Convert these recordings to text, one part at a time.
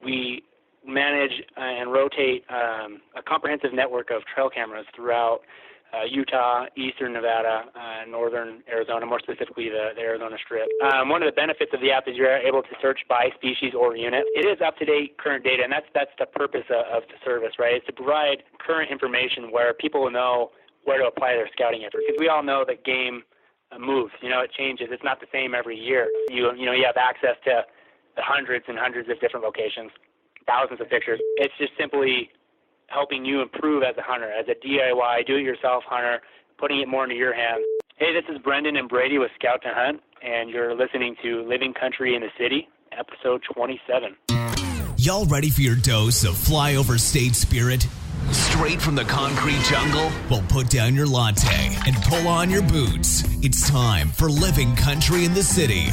We manage and rotate a comprehensive network of trail cameras throughout Utah, eastern Nevada, northern Arizona, more specifically the Arizona Strip. One of the benefits of the app is you're able to search by species or unit. It is up-to-date current data, and that's the purpose of the service, right? It's to provide current information where people will know where to apply their scouting efforts. Because we all know that game moves. It changes. It's not the same every year. You have access to the hundreds and hundreds of different locations, thousands of pictures. It's just simply helping you improve as a hunter, as a DIY, do-it-yourself hunter, putting it more into your hands. Hey, this is Brenden and Brady with Scout to Hunt, and you're listening to Living Country in the City, episode 27. Y'all ready for your dose of flyover state spirit? Straight from the concrete jungle? Well, put down your latte and pull on your boots. It's time for Living Country in the City.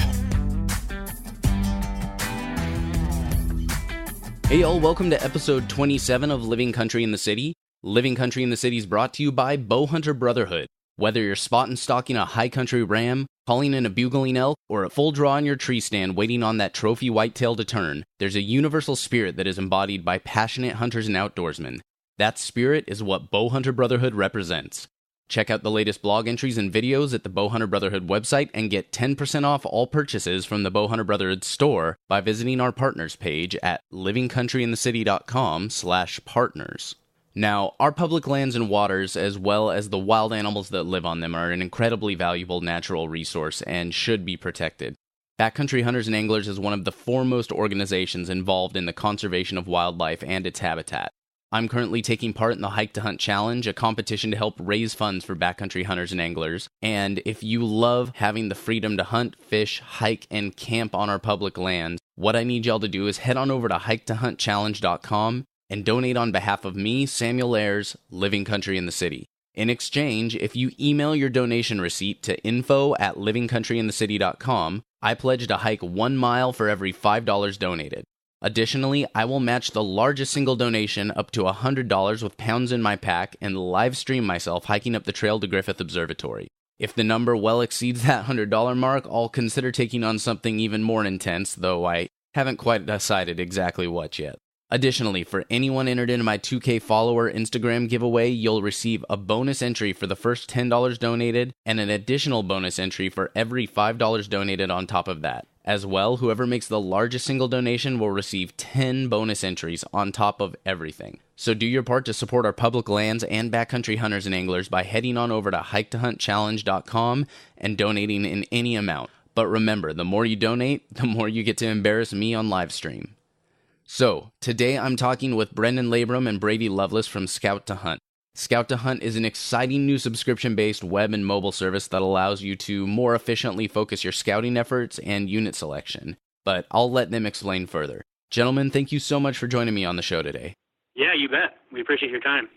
Hey y'all, welcome to episode 27 of Living Country in the City. Living Country in the City is brought to you by Bowhunter Brotherhood. Whether you're spot and stalking a high country ram, calling in a bugling elk, or a full draw on your tree stand waiting on that trophy whitetail to turn, there's a universal spirit that is embodied by passionate hunters and outdoorsmen. That spirit is what Bowhunter Brotherhood represents. Check out the latest blog entries and videos at the Bowhunter Brotherhood website and get 10% off all purchases from the Bowhunter Brotherhood store by visiting our partners page at livingcountryinthecity.com/partners. Now, our public lands and waters, as well as the wild animals that live on them, are an incredibly valuable natural resource and should be protected. Backcountry Hunters and Anglers is one of the foremost organizations involved in the conservation of wildlife and its habitat. I'm currently taking part in the Hike to Hunt Challenge, a competition to help raise funds for backcountry hunters and anglers. And if you love having the freedom to hunt, fish, hike, and camp on our public land, what I need y'all to do is head on over to hiketohuntchallenge.com and donate on behalf of me, Samuel Ayers, Living Country in the City. In exchange, if you email your donation receipt to info@livingcountryinthecity.com, I pledge to hike 1 mile for every $5 donated. Additionally, I will match the largest single donation up to $100 with pounds in my pack and live stream myself hiking up the trail to Griffith Observatory. If the number well exceeds that $100 mark, I'll consider taking on something even more intense, though I haven't quite decided exactly what yet. Additionally, for anyone entered into my 2K follower Instagram giveaway, you'll receive a bonus entry for the first $10 donated and an additional bonus entry for every $5 donated on top of that. As well, whoever makes the largest single donation will receive 10 bonus entries on top of everything. So do your part to support our public lands and backcountry hunters and anglers by heading on over to hiketohuntchallenge.com and donating in any amount. But remember, the more you donate, the more you get to embarrass me on livestream. So, today I'm talking with Brenden Labrum and Brady Loveless from Scout to Hunt. Scout to Hunt is an exciting new subscription-based web and mobile service that allows you to more efficiently focus your scouting efforts and unit selection. But I'll let them explain further. Gentlemen, thank you so much for joining me on the show today. Yeah, you bet. We appreciate your time.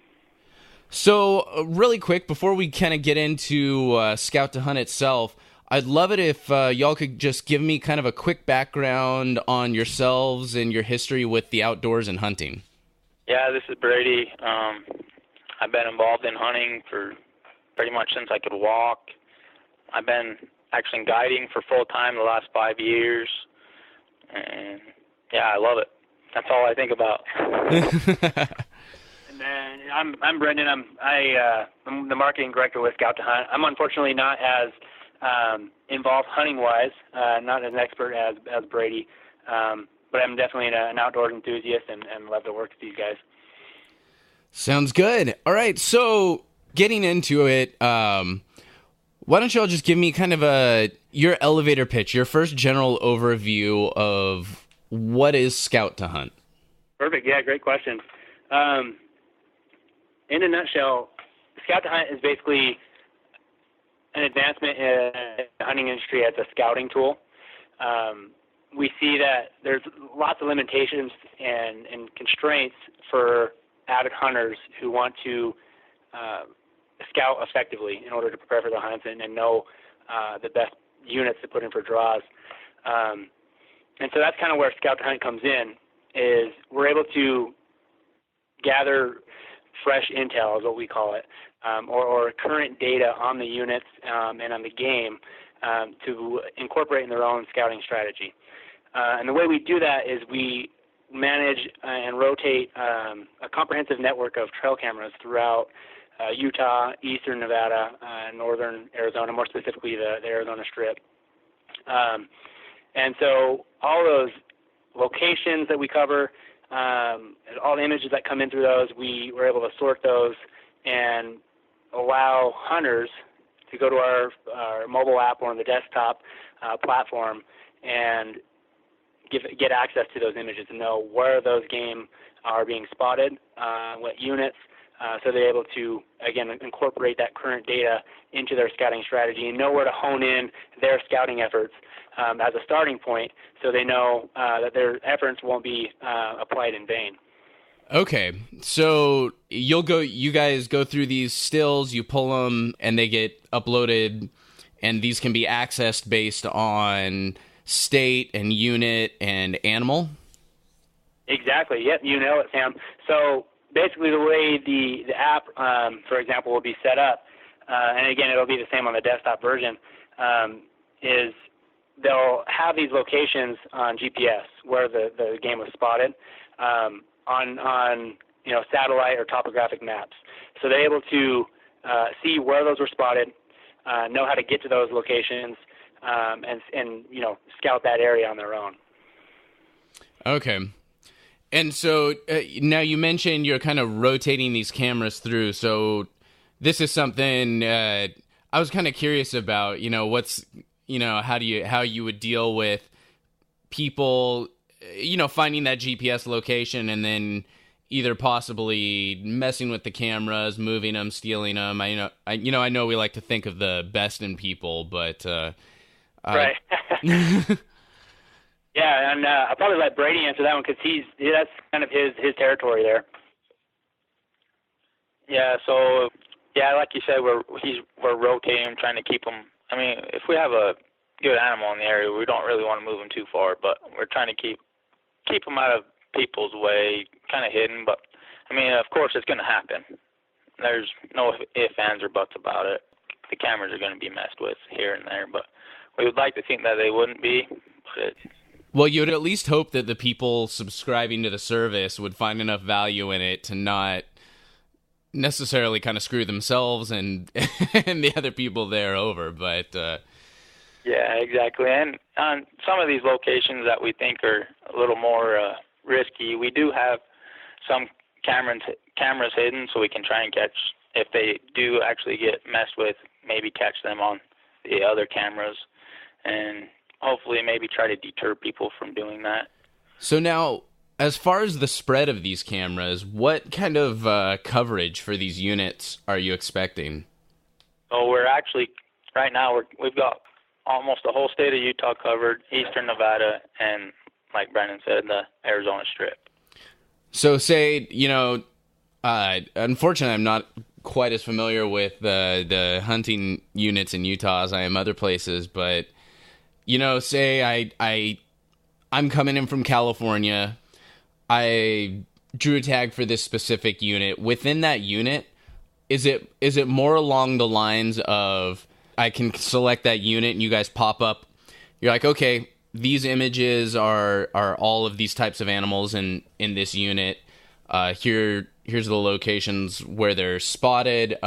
So, really quick, before we kind of get into Scout to Hunt itself, I'd love it if y'all could just give me kind of a quick background on yourselves and your history with the outdoors and hunting. Yeah, this is Brady. I've been involved in hunting for pretty much since I could walk. I've been actually guiding for full time the last 5 years, and yeah, I love it. That's all I think about. And then I'm Brenden. I'm the marketing director with Scout to Hunt. I'm unfortunately not as involved hunting-wise, not as an expert as Brady, but I'm definitely an outdoors enthusiast and love to work with these guys. Sounds good. All right, so getting into it, why don't y'all just give me kind of your elevator pitch, your first general overview of what is Scout to Hunt? Perfect. Yeah, great question. In a nutshell, Scout to Hunt is basically an advancement in the hunting industry as a scouting tool. We see that there's lots of limitations and constraints for avid hunters who want to scout effectively in order to prepare for the hunts and know the best units to put in for draws. And so that's kind of where Scout to Hunt comes in, is we're able to gather fresh intel, is what we call it, or current data on the units and on the game to incorporate in their own scouting strategy. And the way we do that is we manage and rotate a comprehensive network of trail cameras throughout Utah, eastern Nevada, northern Arizona, more specifically the Arizona Strip. And so all those locations that we cover, all the images that come in through those, we were able to sort those and allow hunters to go to our mobile app or on the desktop platform and get access to those images and know where those game are being spotted, what units, so they're able to, again, incorporate that current data into their scouting strategy and know where to hone in their scouting efforts as a starting point so they know that their efforts won't be applied in vain. Okay, so you guys go through these stills, you pull them, and they get uploaded, and these can be accessed based on state and unit and animal? Exactly. Yep, you know it, Sam. So basically the way the app, for example, will be set up, and again, it'll be the same on the desktop version, is they'll have these locations on GPS where the game was spotted on satellite or topographic maps. So they're able to see where those were spotted, know how to get to those locations, and scout that area on their own. Okay. And so now you mentioned you're kind of rotating these cameras through. So this is something I was kind of curious about, how you would deal with people, finding that GPS location and then either possibly messing with the cameras, moving them, stealing them. I know we like to think of the best in people, but right. Yeah, and I'll probably let Brady answer that one because that's kind of his territory there. Yeah, so like you said, we're rotating them, trying to keep them. I mean, if we have a good animal in the area, we don't really want to move them too far, but we're trying to keep them out of people's way, kind of hidden. But I mean, of course, it's going to happen. There's no ifs, ands, or buts about it. The cameras are going to be messed with here and there, but we would like to think that they wouldn't be. Well, you would at least hope that the people subscribing to the service would find enough value in it to not necessarily kind of screw themselves and and the other people there over. But yeah, exactly. And on some of these locations that we think are a little more risky, we do have some cameras hidden, so we can try and catch, if they do actually get messed with, maybe catch them on the other cameras, and hopefully maybe try to deter people from doing that. So now, as far as the spread of these cameras, what kind of coverage for these units are you expecting? So we're actually, right now, we've got almost the whole state of Utah covered, eastern Nevada, and like Brenden said, the Arizona Strip. So say, unfortunately I'm not quite as familiar with the hunting units in Utah as I am other places, but say I'm coming in from California, I drew a tag for this specific unit. Within that unit, is it more along the lines of I can select that unit and you guys pop up, you're like, okay, these images are all of these types of animals in this unit. Here's the locations where they're spotted.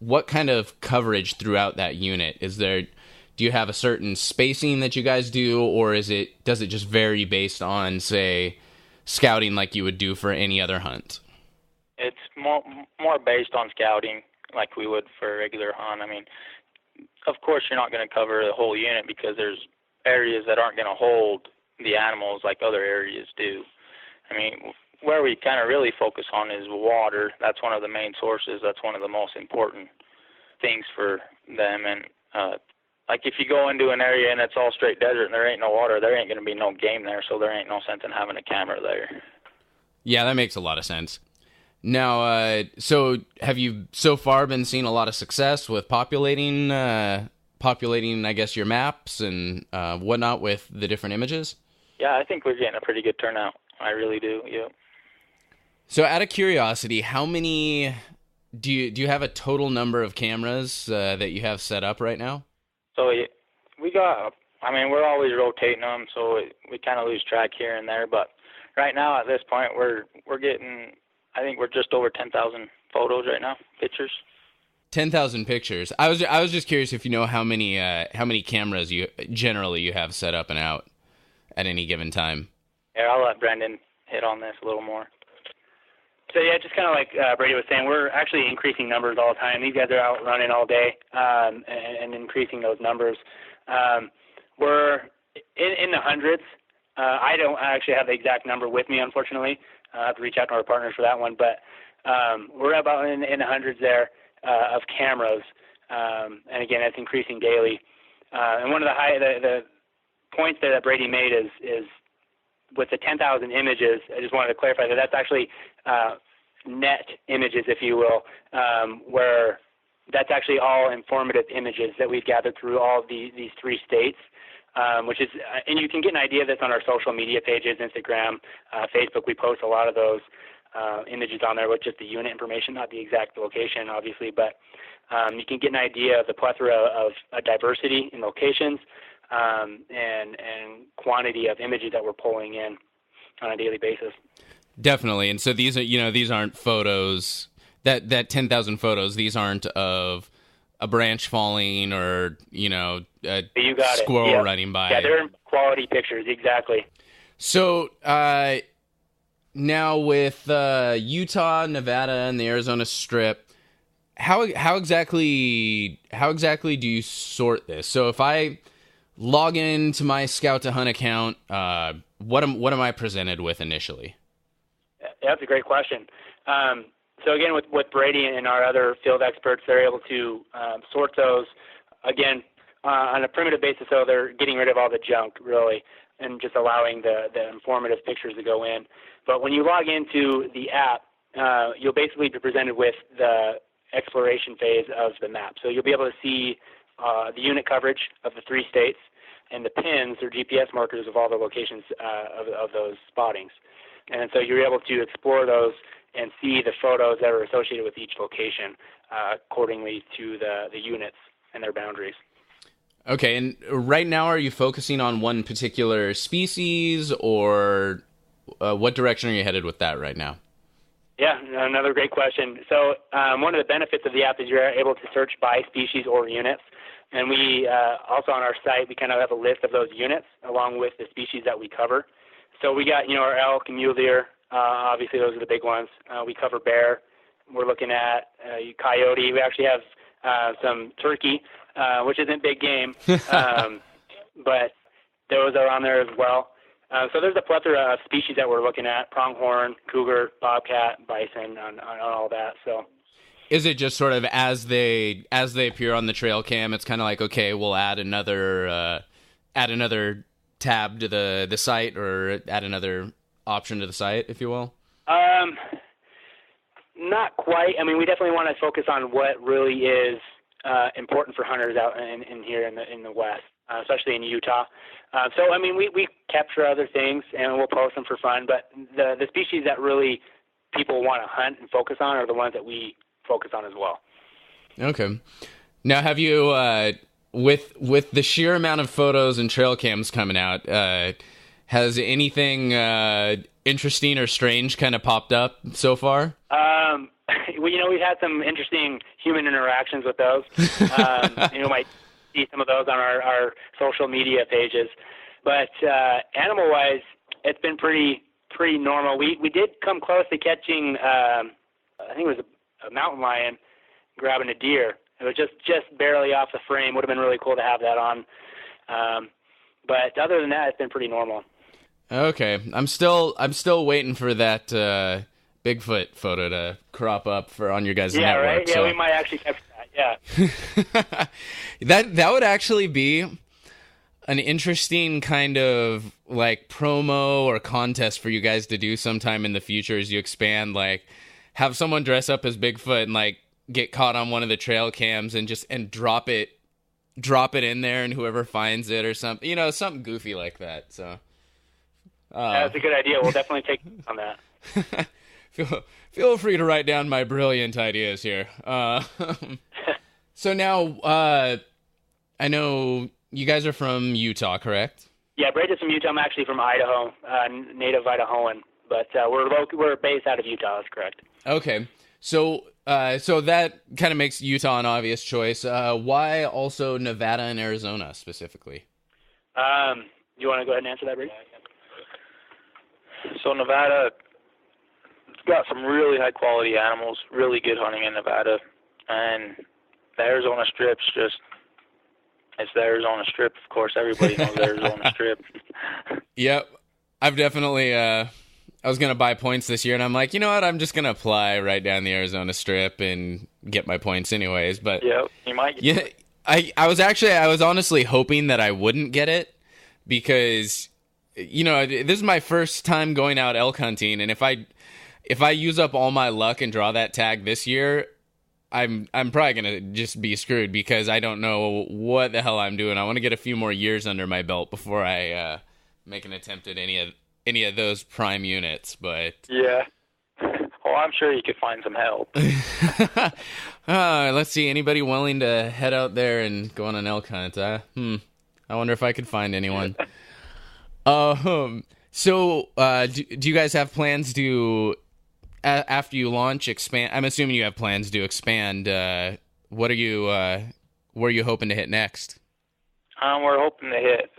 What kind of coverage throughout that unit? Do you have a certain spacing that you guys do, or does it just vary based on, say, scouting like you would do for any other hunt? It's more based on scouting like we would for a regular hunt. I mean, of course you're not going to cover the whole unit because there's areas that aren't going to hold the animals like other areas do. I mean, where we kind of really focus on is water. That's one of the main sources. That's one of the most important things for them. And like if you go into an area and it's all straight desert and there ain't no water, there ain't going to be no game there, so there ain't no sense in having a camera there. Yeah, that makes a lot of sense. Now, so have you so far been seeing a lot of success with populating, I guess, your maps and whatnot with the different images? Yeah, I think we're getting a pretty good turnout. I really do, yeah. So out of curiosity, how many do you have a total number of cameras that you have set up right now? So we're always rotating them, so we kind of lose track here and there, but right now at this point we're getting, I think we're just over 10,000 photos right now, pictures. 10,000 pictures. I was just curious if you know how many cameras you have set up and out at any given time. Yeah, I'll let Brenden hit on this a little more. So yeah, just kind of like Brady was saying, we're actually increasing numbers all the time. These guys are out running all day and increasing those numbers. We're in the hundreds. I don't actually have the exact number with me, unfortunately. I have to reach out to our partners for that one, but we're about in the hundreds there of cameras, and again, that's increasing daily. And one of the points there that Brady made is with the 10,000 images. I just wanted to clarify that that's actually net images, if you will, where that's actually all informative images that we've gathered through all of these 3 states. Which is, and you can get an idea of this on our social media pages, Instagram, Facebook. We post a lot of those images on there with just the unit information, not the exact location, obviously, but you can get an idea of the plethora of diversity in locations and quantity of images that we're pulling in on a daily basis. Definitely, and so these aren't photos that 10,000 photos. These aren't of a branch falling or a squirrel running by. Yeah, they're quality pictures, exactly. So now with Utah, Nevada, and the Arizona Strip, how exactly do you sort this? So if I log into my Scout to Hunt account, what am I presented with initially? Yeah, that's a great question. So again, with Brady and our other field experts, they're able to sort those, again, on a primitive basis, so they're getting rid of all the junk, really, and just allowing the informative pictures to go in. But when you log into the app, you'll basically be presented with the exploration phase of the map. So you'll be able to see the unit coverage of the 3 states and the pins or GPS markers of all the locations of those spottings. And so you're able to explore those and see the photos that are associated with each location accordingly to the units and their boundaries. Okay, and right now are you focusing on one particular species, or what direction are you headed with that right now? Yeah, another great question. So one of the benefits of the app is you're able to search by species or units. And we also on our site, we kind of have a list of those units along with the species that we cover. So we got, our elk and mule deer. Obviously, those are the big ones. We cover bear. We're looking at coyote. We actually have some turkey, which isn't big game, but those are on there as well. So there's a plethora of species that we're looking at: pronghorn, cougar, bobcat, bison, on all that. So, is it just sort of as they appear on the trail cam? It's kind of like, okay, we'll add another tab to the site, or add another option to the site, if you will? Not quite. I mean, we definitely want to focus on what really is important for hunters out in here in the West, especially in Utah. So, I mean, we capture other things and we'll post them for fun, but the species that really people want to hunt and focus on are the ones that we focus on as well. Okay. Now, have you, with the sheer amount of photos and trail cams coming out, has anything interesting or strange kind of popped up so far? Well, we've had some interesting human interactions with those. You might see some of those on our social media pages. But animal-wise, it's been pretty normal. We did come close to catching, I think it was a mountain lion grabbing a deer. It was just barely off the frame. Would have been really cool to have that on. But other than that, it's been pretty normal. Okay, I'm still waiting for that Bigfoot photo to crop up on your guys' network. Right? Yeah, so. We might actually capture that. Yeah. that would actually be an interesting kind of like promo or contest for you guys to do sometime in the future as you expand. Like, have someone dress up as Bigfoot and like get caught on one of the trail cams and drop it in there, and whoever finds it or something, something goofy like that. So. That's a good idea. We'll definitely take on that. Feel free to write down my brilliant ideas here. So now, I know you guys are from Utah, correct? Yeah, Brady's from Utah. I'm actually from Idaho, native Idahoan, but we're based out of Utah. That's correct. Okay, so that kind of makes Utah an obvious choice. Why also Nevada and Arizona specifically? Do you want to go ahead and answer that, Brady? So Nevada, it's got some really high quality animals, really good hunting in Nevada, and the Arizona Strip's it's the Arizona Strip. Of course, everybody knows the Arizona Strip. Yep, I've definitely. I was gonna buy points this year, and I'm like, you know what? I'm just gonna apply right down the Arizona Strip and get my points anyways. But yeah, you might. I was honestly hoping that I wouldn't get it because, this is my first time going out elk hunting, and if I use up all my luck and draw that tag this year, I'm probably gonna just be screwed because I don't know what the hell I'm doing. I want to get a few more years under my belt before I make an attempt at any of those prime units. But yeah, well, I'm sure you could find some help. Let's see, anybody willing to head out there and go on an elk hunt? I wonder if I could find anyone. So do you guys have plans to? After you launch, expand. I'm assuming you have plans to expand. Where are you hoping to hit next? We're hoping to hit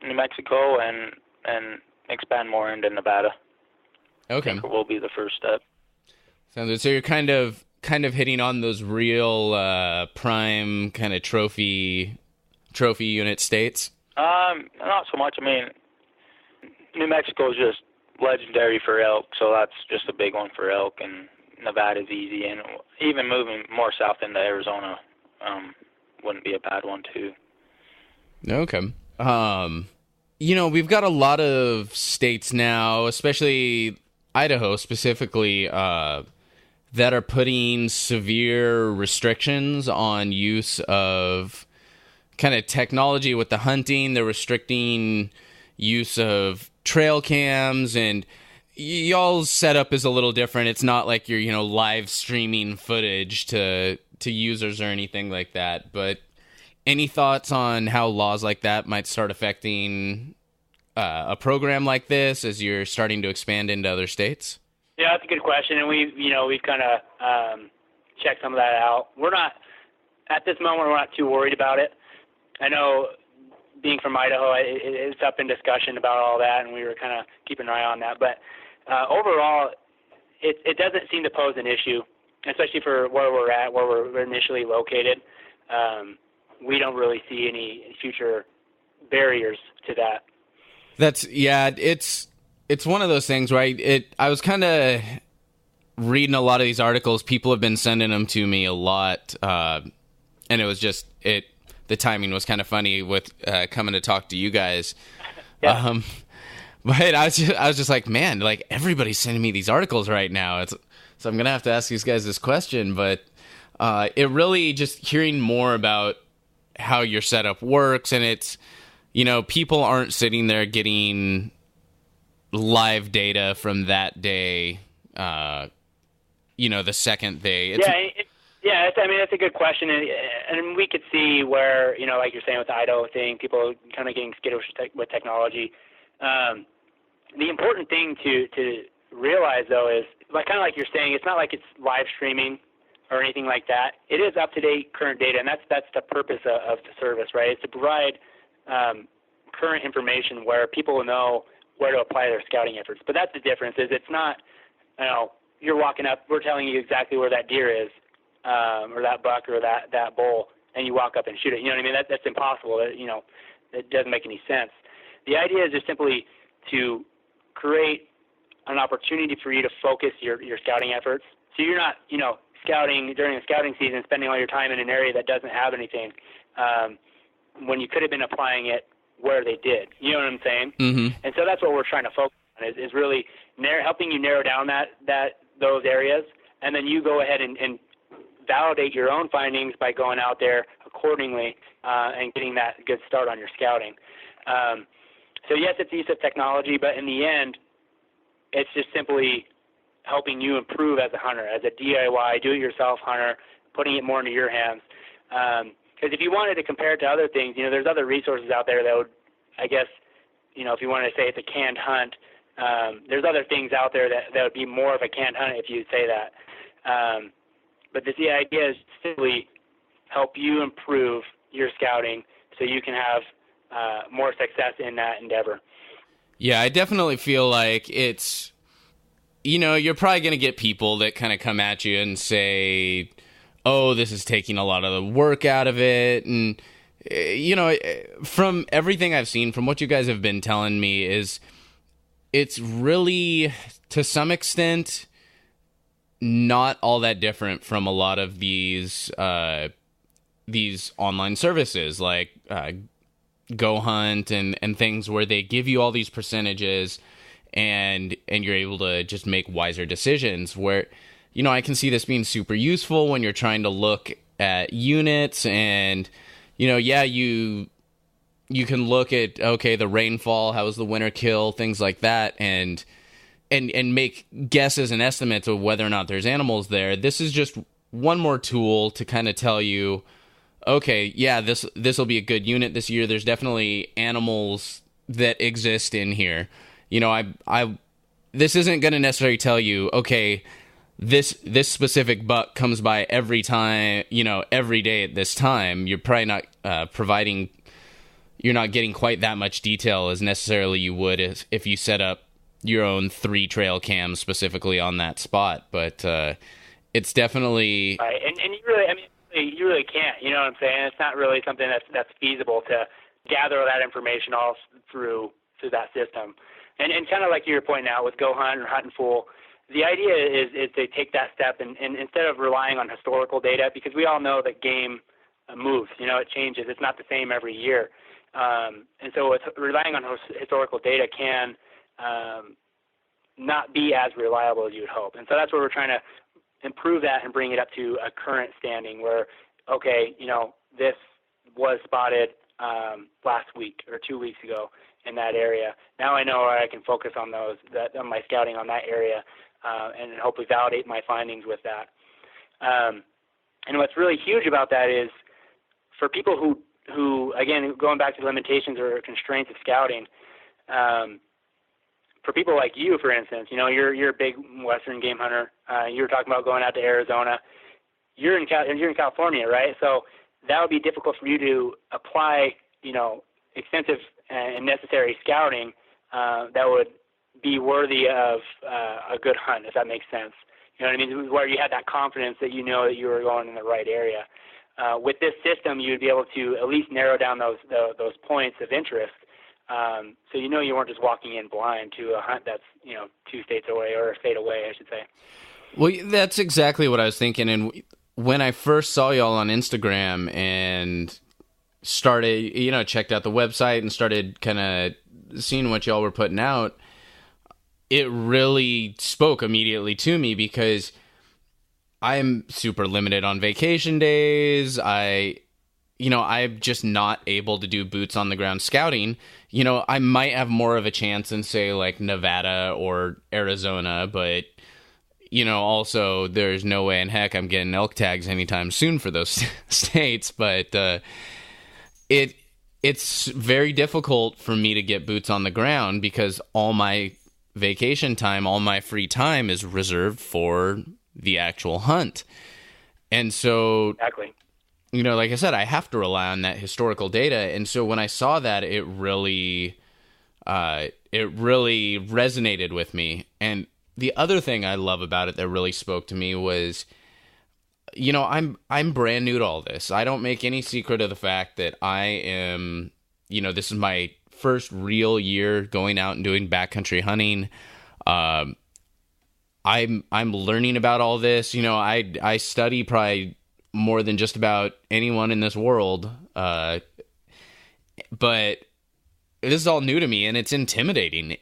New Mexico and expand more into Nevada. Okay, I think it will be the first step. Sounds good. So you're kind of hitting on those real prime kind of trophy unit states. Not so much. I mean, New Mexico is just legendary for elk, so that's just a big one for elk, and Nevada's easy, and even moving more south into Arizona wouldn't be a bad one too. Okay. We've got a lot of states now, especially Idaho specifically, that are putting severe restrictions on use of kind of technology with the hunting. They're restricting use of trail cams, and y'all's setup is a little different. It's not like you're live streaming footage to users or anything like that. But any thoughts on how laws like that might start affecting a program like this as you're starting to expand into other states? Yeah, that's a good question, and we've kind of checked some of that out. We're not at this moment. We're not too worried about it. I know, being from Idaho, it's up in discussion about all that, and we were kind of keeping an eye on that. But overall, it doesn't seem to pose an issue, especially for where we're at, where we're initially located. We don't really see any future barriers to that. It's one of those things, right? I was kind of reading a lot of these articles. People have been sending them to me a lot, and it was just the timing was kind of funny with coming to talk to you guys. Yeah. But I was just like, man, like everybody's sending me these articles right now. So I'm gonna have to ask these guys this question. But it really just hearing more about how your setup works, and it's people aren't sitting there getting live data from that day. The second day. Yeah, it's a good question, and we could see where, like you're saying with the Idaho thing, people kind of getting skittish with technology. The important thing to realize, though, is kind of like you're saying, it's not like it's live streaming or anything like that. It is up-to-date current data, and that's the purpose of the service, right? It's to provide current information where people will know where to apply their scouting efforts. But that's the difference, is it's not, you're walking up, we're telling you exactly where that deer is, or that buck or that bull, and you walk up and shoot it. You know what I mean? That's impossible. It doesn't make any sense. The idea is just simply to create an opportunity for you to focus your scouting efforts. So you're not, scouting during the scouting season, spending all your time in an area that doesn't have anything, when you could have been applying it where they did. You know what I'm saying? Mm-hmm. And so that's what we're trying to focus on, is really helping you narrow down those areas, and then you go ahead and validate your own findings by going out there accordingly and getting that good start on your scouting. So yes, it's the use of technology, but in the end, it's just simply helping you improve as a hunter, as a DIY, do-it-yourself hunter, putting it more into your hands. Because if you wanted to compare it to other things, there's other resources out there that would, I guess, if you want to say it's a canned hunt, there's other things out there that would be more of a canned hunt if you'd say that. But the idea is simply help you improve your scouting so you can have more success in that endeavor. Yeah, I definitely feel like it's, you're probably going to get people that kind of come at you and say, oh, this is taking a lot of the work out of it. And, from everything I've seen, from what you guys have been telling me, is it's really, to some extent, not all that different from a lot of these online services like Go Hunt and things where they give you all these percentages and you're able to just make wiser decisions, where, I can see this being super useful when you're trying to look at units and, you can look at, okay, the rainfall, how was the winter kill, things like that, and make guesses and estimates of whether or not there's animals there. This is just one more tool to kind of tell you, okay, yeah, this will be a good unit this year. There's definitely animals that exist in here. This isn't going to necessarily tell you, okay, this specific buck comes by every time, every day at this time. You're probably not you're not getting quite that much detail as necessarily you would if you set up your own 3 trail cams specifically on that spot. But it's definitely right. And you really can't. You know what I'm saying? It's not really something that's feasible to gather that information all through that system. And kind of like you were pointing out with Go Hunt or Hunt and Fool, the idea is to take that step and instead of relying on historical data, because we all know that game moves. It changes. It's not the same every year. And so relying on historical data can not be as reliable as you would hope. And so that's where we're trying to improve that and bring it up to a current standing where, okay, this was spotted last week or 2 weeks ago in that area. Now I know I can focus on on my scouting on that area and hopefully validate my findings with that. And what's really huge about that is for people who again, going back to limitations or constraints of scouting, for people like you, for instance, you're a big Western game hunter. You were talking about going out to Arizona. You're in California, right? So that would be difficult for you to apply, extensive and necessary scouting that would be worthy of a good hunt, if that makes sense. You know what I mean? Where you had that confidence that you know that you were going in the right area. With this system, you'd be able to at least narrow down those points of interest. So you weren't just walking in blind to a hunt that's 2 states away, or a state away, I should say. Well, that's exactly what I was thinking. And when I first saw y'all on Instagram and started, checked out the website and started kind of seeing what y'all were putting out, it really spoke immediately to me because I'm super limited on vacation days. I'm just not able to do boots on the ground scouting. I might have more of a chance in, say, like Nevada or Arizona, but, also there's no way in heck I'm getting elk tags anytime soon for those states. But it's very difficult for me to get boots on the ground because all my vacation time, all my free time is reserved for the actual hunt. And so, exactly. Like I said, I have to rely on that historical data. And so when I saw that, it really resonated with me. And the other thing I love about it that really spoke to me was, I'm brand new to all this. I don't make any secret of the fact that I am, this is my first real year going out and doing backcountry hunting. I'm learning about all this. I study probably more than just about anyone in this world. But this is all new to me and it's intimidating.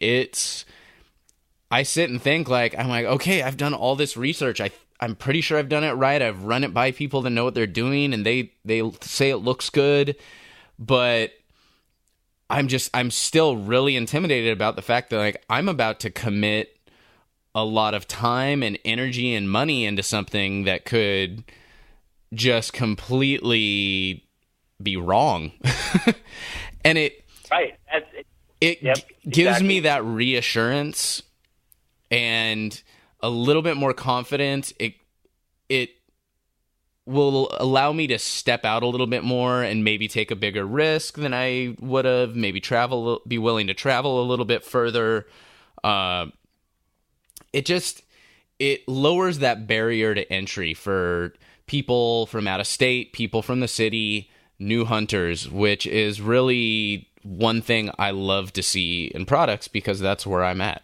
I sit and think I'm like, okay, I've done all this research. I'm pretty sure I've done it right. I've run it by people that know what they're doing and they say it looks good, but I'm still really intimidated about the fact that I'm about to commit a lot of time and energy and money into something that could just completely be wrong. And right. it gives me that reassurance and a little bit more confidence. It will allow me to step out a little bit more and maybe take a bigger risk than I would have, maybe be willing to travel a little bit further. It lowers that barrier to entry for people from out of state, people from the city, new hunters, which is really one thing I love to see in products because that's where I'm at.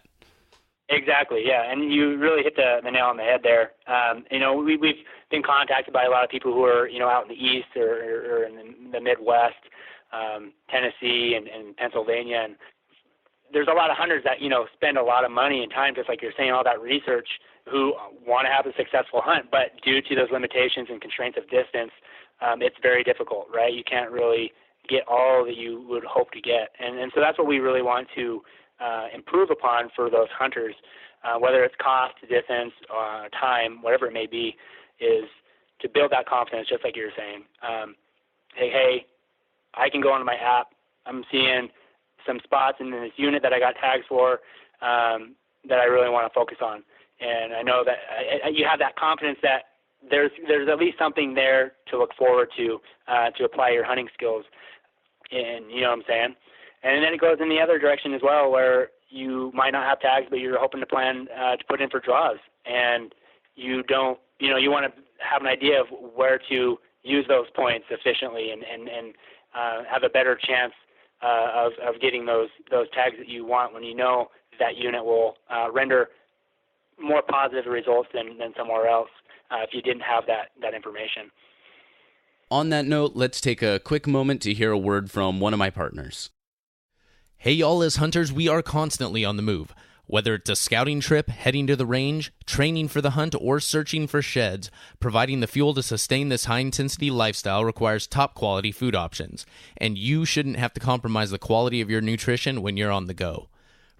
Exactly, yeah, and you really hit the nail on the head there. We've been contacted by a lot of people who are, out in the East or in the Midwest, Tennessee and Pennsylvania, and there's a lot of hunters that, spend a lot of money and time, just like you're saying, all that research, who want to have a successful hunt, but due to those limitations and constraints of distance, it's very difficult, right? You can't really get all that you would hope to get. And so that's what we really want to improve upon for those hunters, whether it's cost, distance, time, whatever it may be, is to build that confidence, just like you were saying. Hey, I can go onto my app. I'm seeing some spots in this unit that I got tags for that I really want to focus on. And I know that you have that confidence that there's at least something there to look forward to apply your hunting skills. And you know what I'm saying? And then it goes in the other direction as well, where you might not have tags, but you're hoping to plan to put in for draws. And you don't, you want to have an idea of where to use those points efficiently and have a better chance of getting those tags that you want when you know that unit will render more positive results than somewhere else if you didn't have that information. On that note, let's take a quick moment to hear a word from one of my partners. Hey y'all, as hunters, we are constantly on the move. Whether it's a scouting trip, heading to the range, training for the hunt, or searching for sheds, providing the fuel to sustain this high-intensity lifestyle requires top-quality food options, and you shouldn't have to compromise the quality of your nutrition when you're on the go.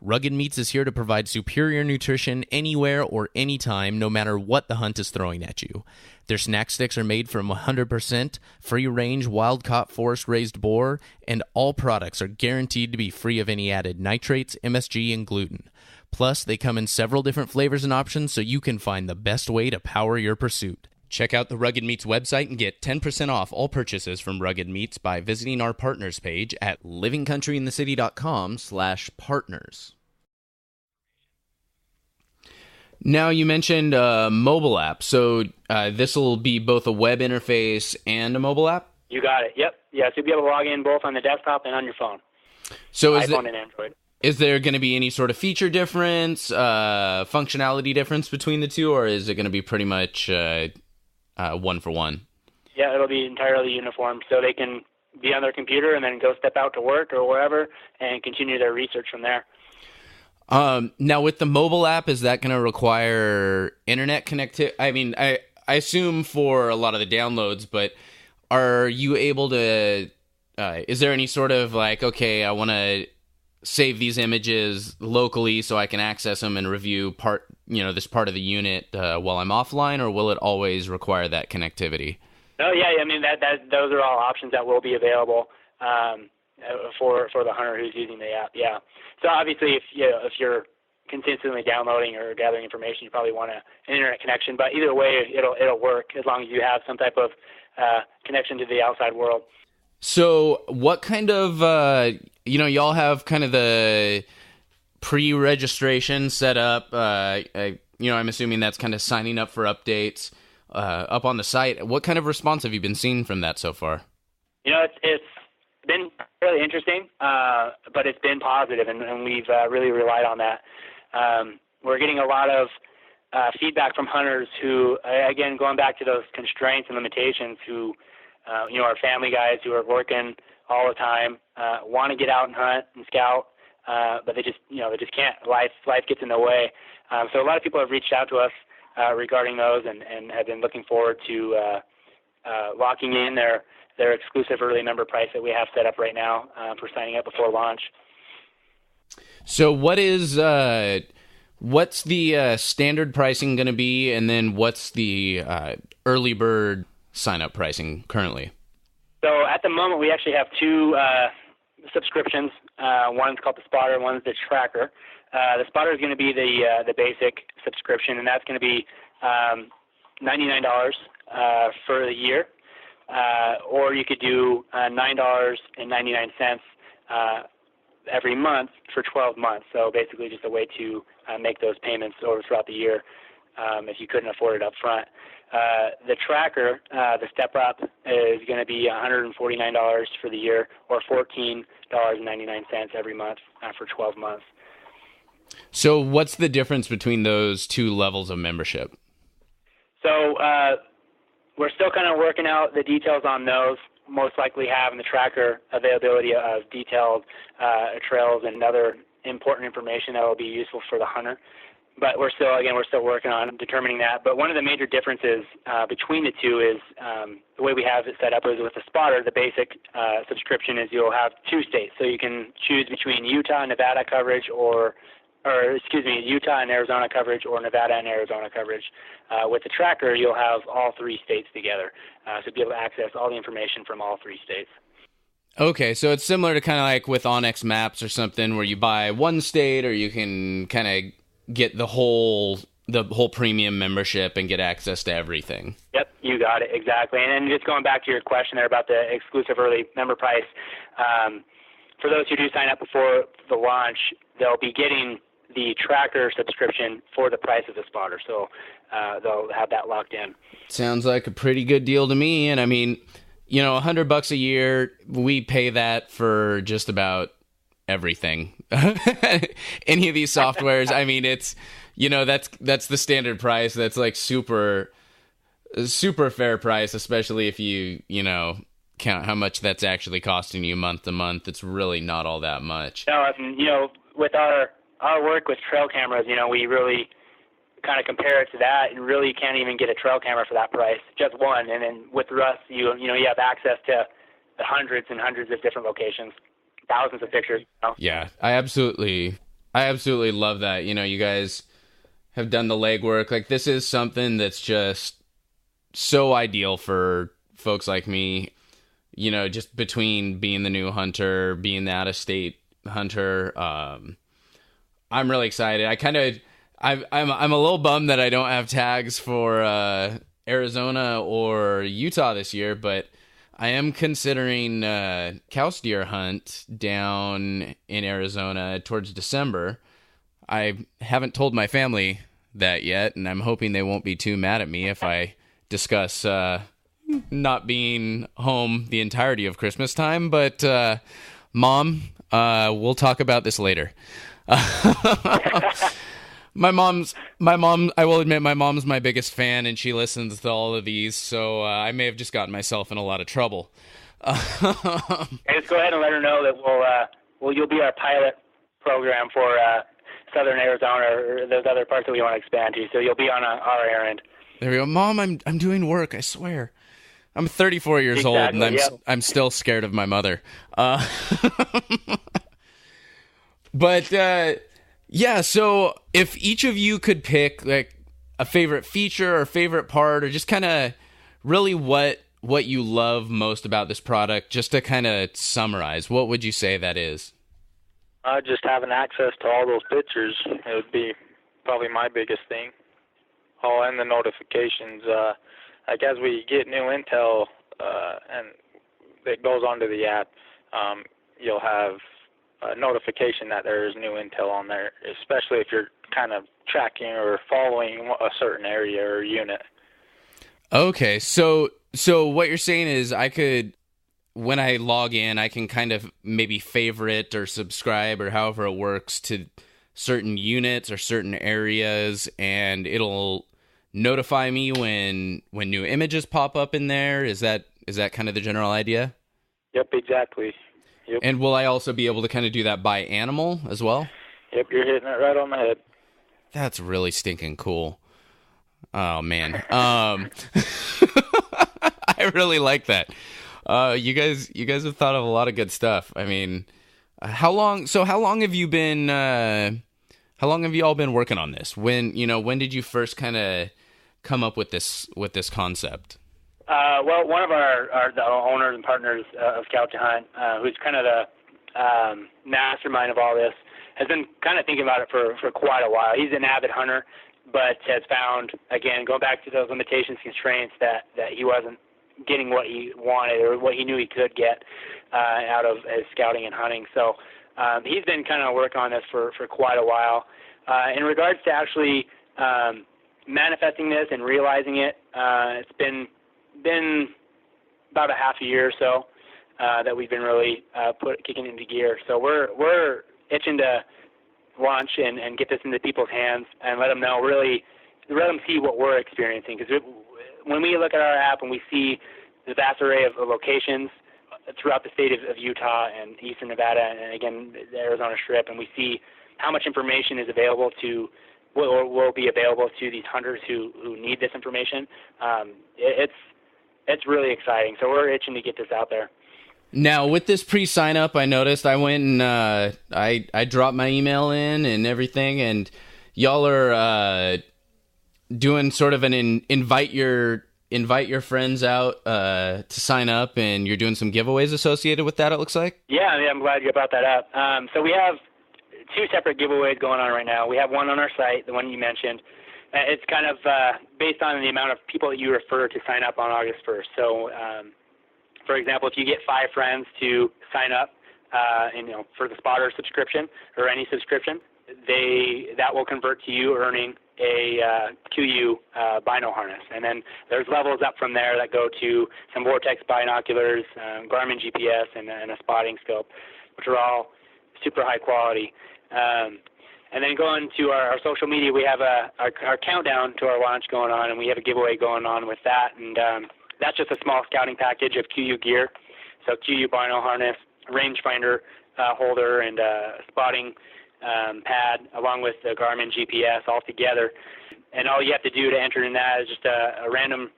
Rugged Meats is here to provide superior nutrition anywhere or anytime, no matter what the hunt is throwing at you. Their snack sticks are made from 100% free-range, wild-caught, forest-raised boar, and all products are guaranteed to be free of any added nitrates, MSG, and gluten. Plus, they come in several different flavors and options so you can find the best way to power your pursuit. Check out the Rugged Meats website and get 10% off all purchases from Rugged Meats by visiting our partners page at livingcountryinthecity.com/partners. Now, you mentioned a mobile app, so this will be both a web interface and a mobile app? You got it, yep. Yeah, so you'll be able to log in both on the desktop and on your phone. So iPhone and Android. Is there going to be any sort of feature difference, functionality difference between the two, or is it going to be pretty much one for one? Yeah, it'll be entirely uniform, so they can be on their computer and then go step out to work or wherever and continue their research from there. Now, with the mobile app, is that going to require internet connectivity? I mean, I assume for a lot of the downloads, but are you able to, is there any sort of okay, I want to save these images locally so I can access them and review this part of the unit while I'm offline, or will it always require that connectivity? Oh yeah, I mean those are all options that will be available for the hunter who's using the app. Yeah. So obviously, if you're consistently downloading or gathering information, you probably want an internet connection. But either way, it'll work as long as you have some type of connection to the outside world. So what kind of, y'all have kind of the pre-registration set up. I'm assuming that's kind of signing up for updates up on the site. What kind of response have you been seeing from that so far? It's been really interesting, but it's been positive, and we've really relied on that. We're getting a lot of feedback from hunters who, again, going back to those constraints and limitations, who are family guys who are working all the time, want to get out and hunt and scout, but they just can't. Life gets in the way. So a lot of people have reached out to us regarding those, and have been looking forward to locking in their exclusive early member price that we have set up right now for signing up before launch. So what's the standard pricing going to be, and then what's the early bird sign-up pricing currently? So at the moment, we actually have two subscriptions One's called the Spotter, one's the Tracker. The Spotter is going to be the basic subscription, and that's going to be $99 for the year, or you could do $9.99 every month for 12 months. So basically, just a way to make those payments over throughout the year if you couldn't afford it up front. The Tracker, the step up, is going to be $149 for the year, or $14.99 every month for 12 months. So what's the difference between those two levels of membership? So we're still kind of working out the details on those. Most likely have in the Tracker availability of detailed trails and other important information that will be useful for the hunter. But we're still working on determining that. But one of the major differences between the two is the way we have it set up is with the Spotter, the basic subscription is you'll have 2 states. So you can choose between Utah and Nevada coverage Utah and Arizona coverage or Nevada and Arizona coverage. With the Tracker, you'll have all 3 states together. So you'll be able to access all the information from all 3 states. Okay, so it's similar to kind of like with Onyx Maps or something where you buy one state, or you can kind of get the whole premium membership and get access to everything. Yep, you got it, exactly. And then just going back to your question there about the exclusive early member price, for those who do sign up before the launch, they'll be getting the Tracker subscription for the price of the Spotter. So they'll have that locked in. Sounds like a pretty good deal to me. And I mean, $100 a year, we pay that for just about everything. Any of these softwares, I mean, it's, that's the standard price. That's like super fair price, especially if you count how much that's actually costing you month to month. It's really not all that much. No, with our work with trail cameras, we really kind of compare it to that, and really you can't even get a trail camera for that price, just one. And then with Russ, you have access to the hundreds and hundreds of different locations, thousands of pictures. Yeah, I absolutely love that. You guys have done the legwork. Like, this is something that's just so ideal for folks like me. Just between being the new hunter, being the out-of-state hunter, I'm really excited. I'm a little bummed that I don't have tags for Arizona or Utah this year, but I am considering cow steer hunt down in Arizona towards December. I haven't told my family that yet, and I'm hoping they won't be too mad at me if I discuss not being home the entirety of Christmas time. But Mom, we'll talk about this later. My mom, I will admit, my mom's my biggest fan, and she listens to all of these, so I may have just gotten myself in a lot of trouble. Just go ahead and let her know that you'll be our pilot program for southern Arizona or those other parts that we want to expand to, so you'll be on our errand. There we go. Mom, I'm doing work, I swear. I'm 34 years old, and I'm still scared of my mother. But yeah, so if each of you could pick like a favorite feature or favorite part, or just kind of really what you love most about this product, just to kind of summarize, what would you say that is? Just having access to all those pictures, it would be probably my biggest thing. Oh, and the notifications. Like as we get new intel and it goes onto the app, you'll have a notification that there is new intel on there, especially if you're kind of tracking or following a certain area or unit. Okay, so what you're saying is I could, when I log in, I can kind of maybe favorite or subscribe or however it works to certain units or certain areas, and it'll notify me when new images pop up in there. Is that kind of the general idea? Yep, exactly. Yep. And will I also be able to kind of do that by animal as well? Yep, you're hitting it right on the head. That's really stinking cool. Oh man. I really like that. You guys have thought of a lot of good stuff. I mean, how long have you been how long have you all been working on this? When did you first kind of come up with this concept? Well, one of the owners and partners of Scout to Hunt, who's kind of mastermind of all this, has been kind of thinking about it for quite a while. He's an avid hunter, but has found, again, going back to those limitations, constraints, that he wasn't getting what he wanted or what he knew he could get out of his scouting and hunting. So he's been kind of working on this for quite a while. In regards to actually manifesting this and realizing it, it's been about a half a year or so that we've been really kicking into gear. So we're itching to launch and get this into people's hands and let them know, really let them see what we're experiencing. Because when we look at our app and we see the vast array of locations throughout the state of Utah and eastern Nevada and, again, the Arizona Strip, and we see how much information is available to will be available to these hunters who need this information, it's really exciting. So we're itching to get this out there. Now, with this pre-sign up, I noticed I went and I dropped my email in and everything, and y'all are doing sort of an invite your friends out to sign up, and you're doing some giveaways associated with that, it looks like? Yeah, I'm glad you brought that up. So we have two separate giveaways going on right now. We have one on our site, the one you mentioned. It's kind of based on the amount of people that you refer to sign up on August 1st. So, for example, if you get 5 friends to sign up, for the spotter subscription or any subscription, that will convert to you earning a QU bino harness. And then there's levels up from there that go to some Vortex binoculars, Garmin GPS, and a spotting scope, which are all super high quality. And then going to our social media, we have our countdown to our launch going on, and we have a giveaway going on with that. And that's just a small scouting package of QU gear. So QU bino harness, rangefinder holder, and spotting pad, along with the Garmin GPS all together. And all you have to do to enter in that is just a random,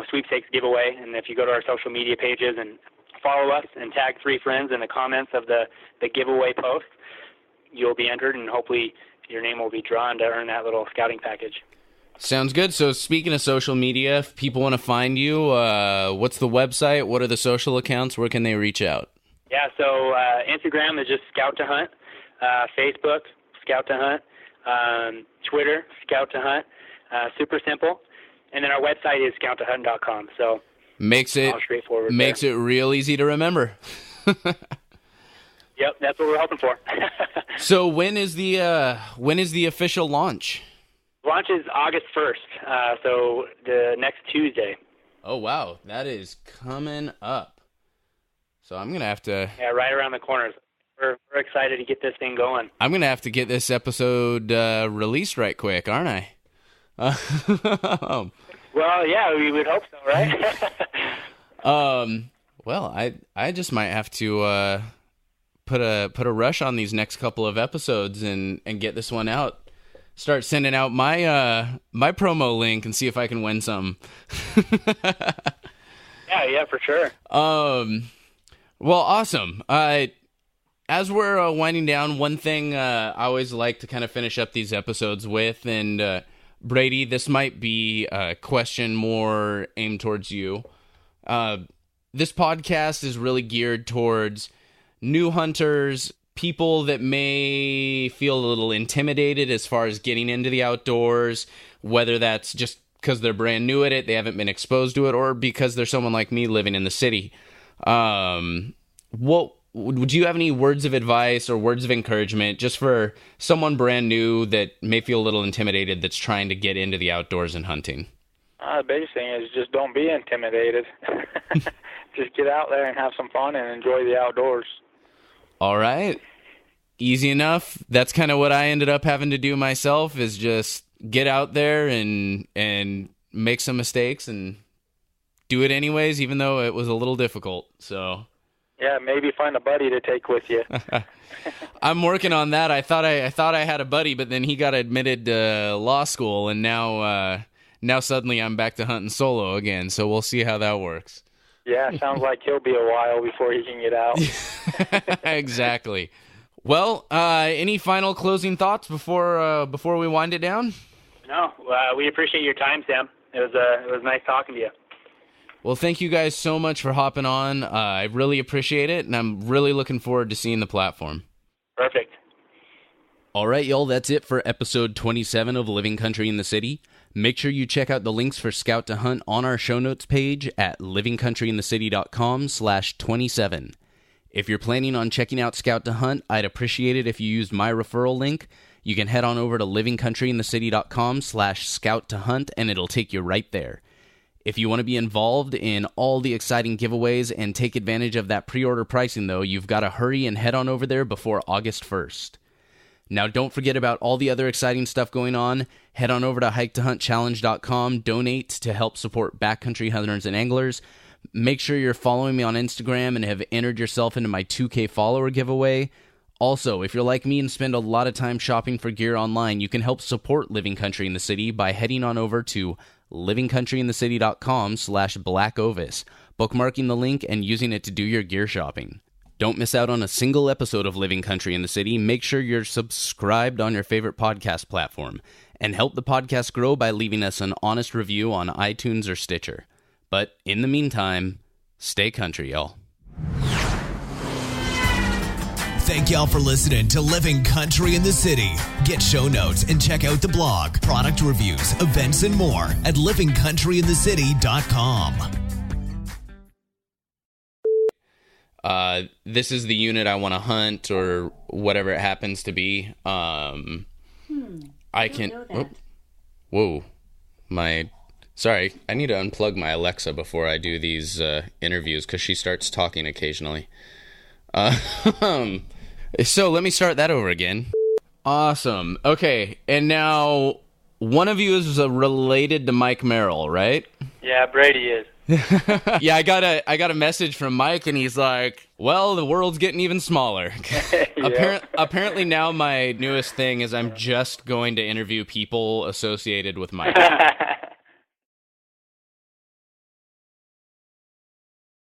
sweepstakes giveaway. And if you go to our social media pages and follow us and tag 3 friends in the comments of the giveaway post, you'll be entered, and hopefully your name will be drawn to earn that little scouting package. Sounds good. So speaking of social media, if people want to find you, what's the website? What are the social accounts? Where can they reach out? Yeah, so Instagram is just Scout to Hunt. Facebook, Scout to Hunt. Twitter, Scout to Hunt. Super simple. And then our website is scouttohunt.com. So makes it real easy to remember. Yep, that's what we're hoping for. So when is the official launch? Launch is August 1st, so the next Tuesday. Oh, wow. That is coming up. So I'm going to have to... Yeah, right around the corner. We're excited to get this thing going. I'm going to have to get this episode released right quick, aren't I? Well, yeah, we would hope so, right? Well, I just might have to put a rush on these next couple of episodes and get this one out. Start sending out my promo link and see if I can win some. Yeah, for sure. Well, awesome. As we're winding down, one thing I always like to kind of finish up these episodes with, and Brady, this might be a question more aimed towards you. This podcast is really geared towards new hunters, people that may feel a little intimidated as far as getting into the outdoors, whether that's just because they're brand new at it, they haven't been exposed to it, or because they're someone like me living in the city. What would you have any words of advice or words of encouragement just for someone brand new that may feel a little intimidated that's trying to get into the outdoors and hunting? The biggest thing is just don't be intimidated. Just get out there and have some fun and enjoy the outdoors. All right. Easy enough. That's kind of what I ended up having to do myself, is just get out there and make some mistakes and do it anyways, even though it was a little difficult. So yeah, maybe find a buddy to take with you. I'm working on that. I thought I had a buddy, but then he got admitted to law school, and now suddenly I'm back to hunting solo again. So we'll see how that works. Yeah, sounds like he'll be a while before he can get out. Exactly. Well, any final closing thoughts before we wind it down? No, we appreciate your time, Sam. It was nice talking to you. Well, thank you guys so much for hopping on. I really appreciate it, and I'm really looking forward to seeing the platform. Perfect. All right, y'all, that's it for episode 27 of Living Country in the City. Make sure you check out the links for Scout to Hunt on our show notes page at livingcountryinthecity.com/27. If you're planning on checking out Scout to Hunt, I'd appreciate it if you used my referral link. You can head on over to livingcountryinthecity.com/scout to hunt, and it'll take you right there. If you want to be involved in all the exciting giveaways and take advantage of that pre-order pricing, though, you've got to hurry and head on over there before August 1st. Now, don't forget about all the other exciting stuff going on. Head on over to hiketohuntchallenge.com, donate to help support backcountry hunters and anglers. Make sure you're following me on Instagram and have entered yourself into my 2K follower giveaway. Also, if you're like me and spend a lot of time shopping for gear online, you can help support Living Country in the City by heading on over to livingcountryinthecity.com/blackovis, bookmarking the link and using it to do your gear shopping. Don't miss out on a single episode of Living Country in the City. Make sure you're subscribed on your favorite podcast platform, and help the podcast grow by leaving us an honest review on iTunes or Stitcher. But in the meantime, stay country, y'all. Thank y'all for listening to Living Country in the City. Get show notes and check out the blog, product reviews, events, and more at livingcountryinthecity.com. This is the unit I want to hunt, or whatever it happens to be. I can. Oh, whoa, Sorry, I need to unplug my Alexa before I do these interviews because she starts talking occasionally. So let me start that over again. Awesome. Okay, and now one of you is related to Mike Merrill, right? Yeah, Brady is. Yeah, I got a message from Mike, and he's like, "Well, the world's getting even smaller." Yeah. Apparently now my newest thing is I'm just going to interview people associated with Mike.